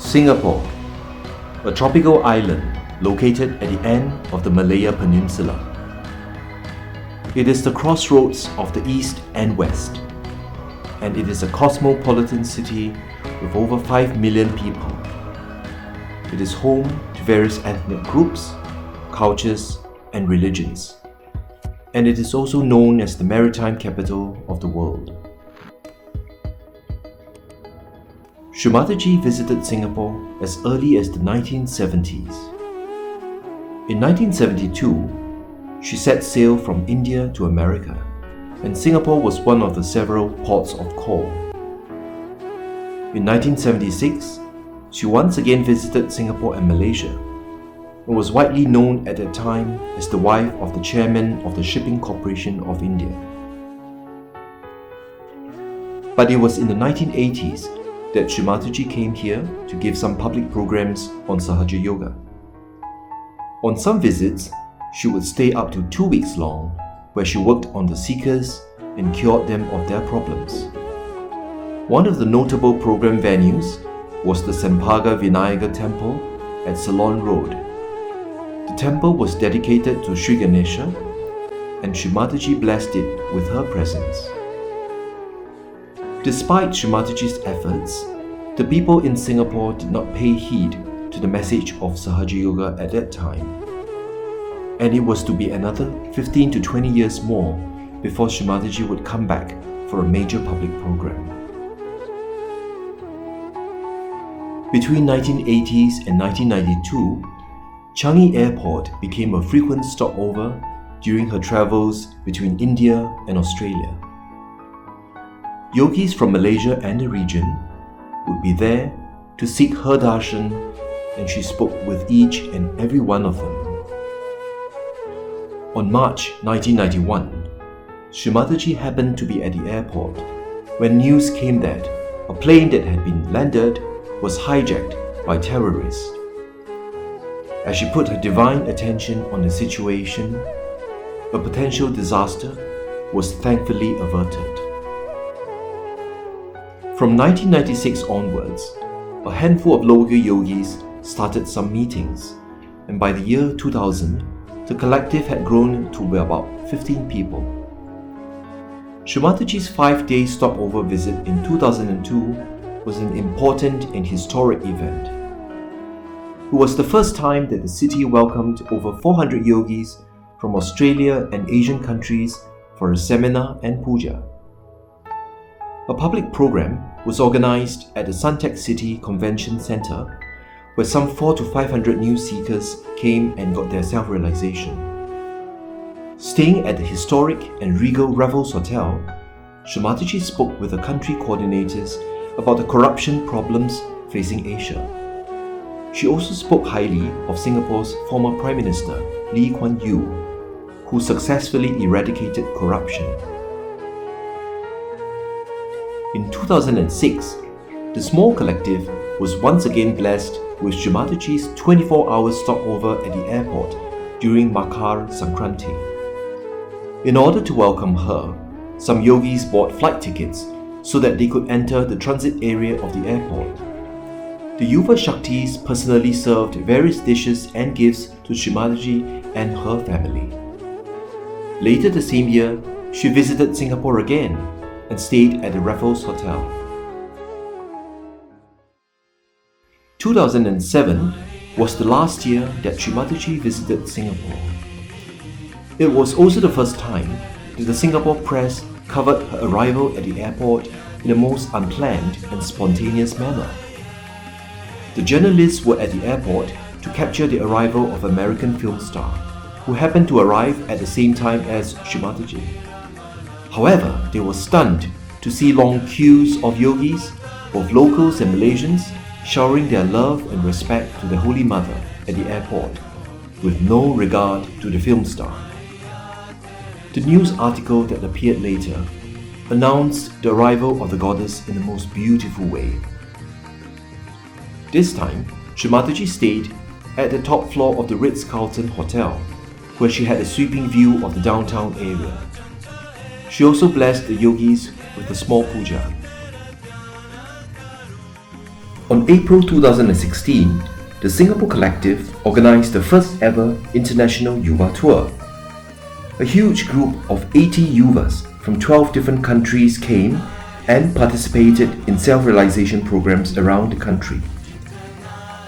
Singapore, a tropical island located at the end of the Malaya Peninsula. It is the crossroads of the East and West, and it is a cosmopolitan city with over 5 million people. It is home to various ethnic groups, cultures, and religions, and it is also known as the maritime capital of the world. Shri Mataji visited Singapore as early as the 1970s. In 1972, she set sail from India to America, and Singapore was one of the several ports of call. In 1976, she once again visited Singapore and Malaysia, and was widely known at that time as the wife of the chairman of the Shipping Corporation of India. But it was in the 1980s that Shri Mataji came here to give some public programs on Sahaja Yoga. On some visits, she would stay up to 2 weeks long, where she worked on the seekers and cured them of their problems. One of the notable program venues was the Sempaga Vinayagar Temple at Ceylon Road. The temple was dedicated to Sri Ganesha, and Shri Mataji blessed it with her presence. Despite Shri Mataji's efforts, the people in Singapore did not pay heed to the message of Sahaja Yoga at that time, and it was to be another 15 to 20 years more before Shri Mataji would come back for a major public program. Between 1980s and 1992, Changi Airport became a frequent stopover during her travels between India and Australia. Yogis from Malaysia and the region would be there to seek her darshan, and she spoke with each and every one of them. On March 1991, Shri Mataji happened to be at the airport when news came that a plane that had been landed was hijacked by terrorists. As she put her divine attention on the situation, a potential disaster was thankfully averted. From 1996 onwards, a handful of local yogis started some meetings, and by the year 2000, the collective had grown to about 15 people. Shri Mataji's 5-day stopover visit in 2002 was an important and historic event. It was the first time that the city welcomed over 400 yogis from Australia and Asian countries for a seminar and puja. A public program was organised at the Suntec City Convention Centre, where some 400 to 500 new seekers came and got their self-realisation. Staying at the historic and regal Raffles Hotel, Shri Mataji spoke with the country coordinators about the corruption problems facing Asia. She also spoke highly of Singapore's former Prime Minister Lee Kuan Yew, who successfully eradicated corruption. In 2006, the small collective was once again blessed with Shri Mataji's 24-hour stopover at the airport during Makar Sankranti. In order to welcome her, some yogis bought flight tickets so that they could enter the transit area of the airport. The Yuva Shaktis personally served various dishes and gifts to Shri Mataji and her family. Later the same year, she visited Singapore again and stayed at the Raffles Hotel. 2007 was the last year that Shri Mataji visited Singapore. It was also the first time that the Singapore press covered her arrival at the airport in a most unplanned and spontaneous manner. The journalists were at the airport to capture the arrival of American film star, who happened to arrive at the same time as Shri Mataji. However, they were stunned to see long queues of yogis, both locals and Malaysians, showering their love and respect to the Holy Mother at the airport, with no regard to the film star. The news article that appeared later announced the arrival of the goddess in the most beautiful way. This time, Shri Mataji stayed at the top floor of the Ritz-Carlton Hotel, where she had a sweeping view of the downtown area. She also blessed the yogis with a small puja. On April 2016, the Singapore Collective organised the first ever International Yuva Tour. A huge group of 80 Yuvas from 12 different countries came and participated in self-realization programs around the country.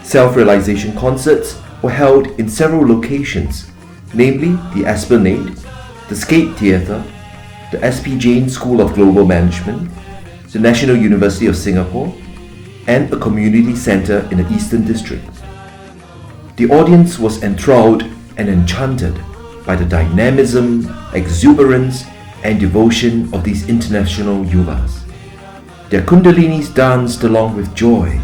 Self-realization concerts were held in several locations, namely the Esplanade, the Skate Theatre, the SP Jain School of Global Management, the National University of Singapore, and a community centre in the Eastern District. The audience was enthralled and enchanted by the dynamism, exuberance, and devotion of these international Yuvas. Their kundalinis danced along with joy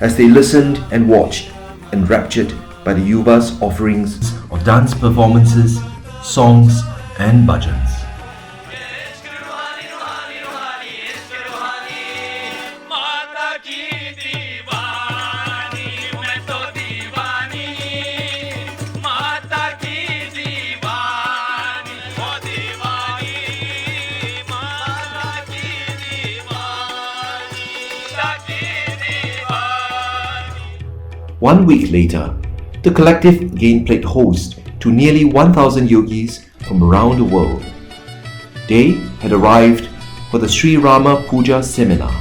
as they listened and watched, enraptured by the Yuvas' offerings of dance performances, songs, and bhajans. One week later, the collective again played host to nearly 1,000 yogis from around the world. They had arrived for the Sri Rama Puja seminar,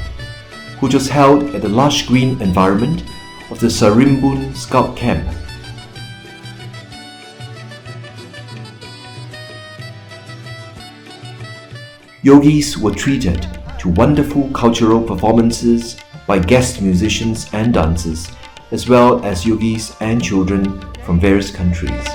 which was held at the lush green environment of the Sarimbun Scout Camp. Yogis were treated to wonderful cultural performances by guest musicians and dancers, as well as yogis and children from various countries.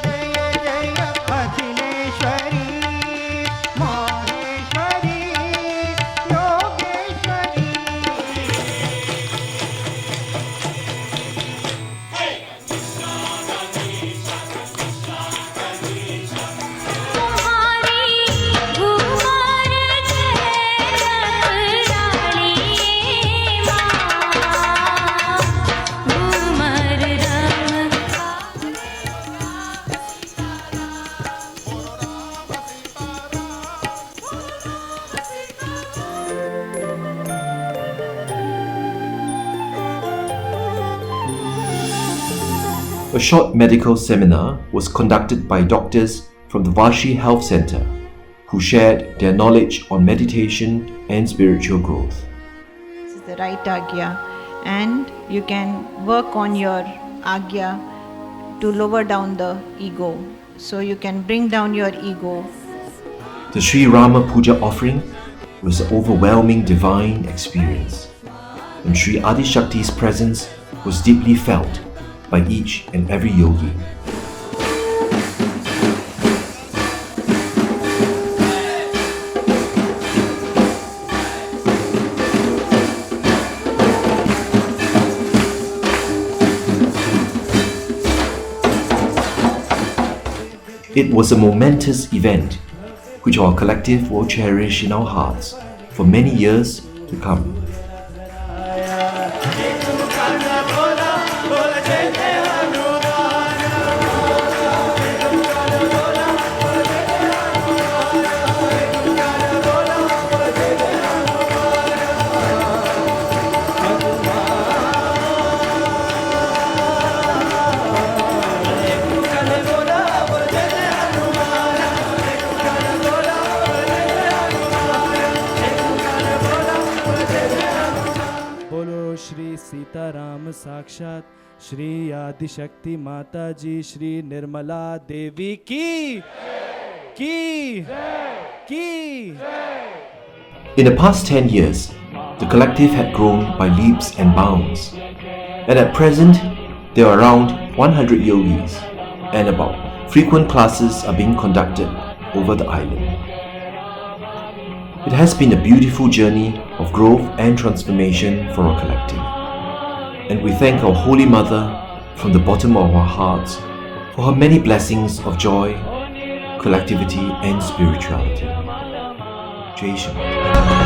A short medical seminar was conducted by doctors from the Varshi Health Centre, who shared their knowledge on meditation and spiritual growth. This is the right Agya, and you can work on your Agya to lower down the ego. So you can bring down your ego. The Sri Rama Puja offering was an overwhelming divine experience, and Sri Adi Shakti's presence was deeply felt by each and every yogi. It was a momentous event which our collective will cherish in our hearts for many years to come. Shri Sitaram साक्षात श्री आदि शक्ति माताजी श्री निर्मला देवी की In the past 10 years, the collective had grown by leaps and bounds, and at present there are around 100 yogis, and about frequent classes are being conducted over the island. It has been a beautiful journey of growth and transformation for our collective, and we thank our Holy Mother from the bottom of our hearts for her many blessings of joy, collectivity and spirituality. Jai Shri Mataji.